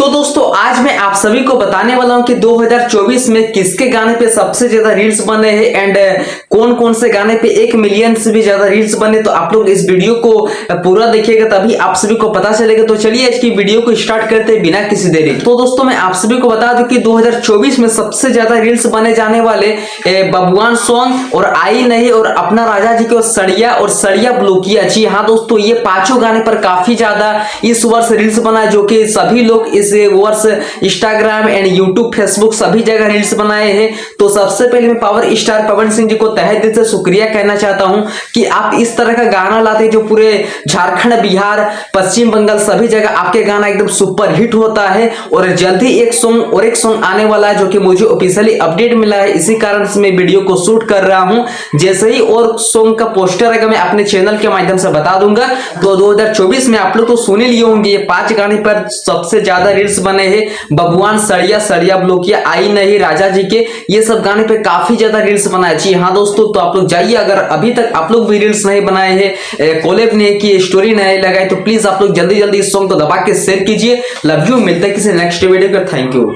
तो दोस्तों आज मैं आप सभी को बताने वाला हूं कि 2024 में किसके गाने पे सबसे ज्यादा रील्स बने हैं एंड कौन कौन से गाने पे 1 मिलियन से भी ज्यादा रील्स बने। तो आप लोग इस वीडियो को पूरा देखिएगा तभी आप सभी को पता चलेगा। तो चलिए आज की वीडियो को स्टार्ट करते हैं बिना किसी देरी के। तो दोस्तों मैं आप सभी को बता दूं कि 2024 में सबसे ज्यादा रील्स बने जाने वाले बबुआन सॉन्ग और आई नहीं और अपना राजा जी के और सड़िया ब्लू किया। जी हाँ दोस्तों, ये पांचों गाने पर काफी ज्यादा इस वर्ष रील्स बना, जो कि सभी लोग इस वर्ष इंस्टाग्राम एंड यूट्यूब फेसबुक सभी जगह रील्स बनाए हैं। तो सबसे पहले मैं पावर स्टार पवन सिंह जी को तहे दिल से शुक्रिया कहना चाहता हूं कि आप इस तरह का गाना लाते जो पूरे झारखंड, बिहार, पश्चिम बंगाल सभी जगह आपके गाना एकदम सुपर हिट होता है। और जल्दी एक सॉन्ग आने वाला है जो कि मुझे ऑफिशियली अपडेट मिला है, इसी कारण से मैं वीडियो को शूट कर रहा हूं। जैसे ही और सॉन्ग का पोस्टर आएगा मैं अपने चैनल के माध्यम से बता दूंगा। तो 2024 में आप लोग तो सुन ही लिए होंगे, ये 5 गाने पर सबसे ज्यादा रील्स बने हैं। बबुआन, सड़िया ब्लू किया, आई नहीं, राजा जी के, ये सब गाने पे काफी ज्यादा रील्स बनाए। जी हाँ दोस्तों, तो आप लोग जाइए, अगर अभी तक आप लोग भी रील्स नहीं बनाए हैं, कोलैब नहीं की, स्टोरी नहीं लगाई, तो प्लीज आप लोग जल्दी इस सॉन्ग को दबा के शेयर कीजिए। लव यू, मिलते हैं किसी नेक्स्ट वीडियो पर। Thank you.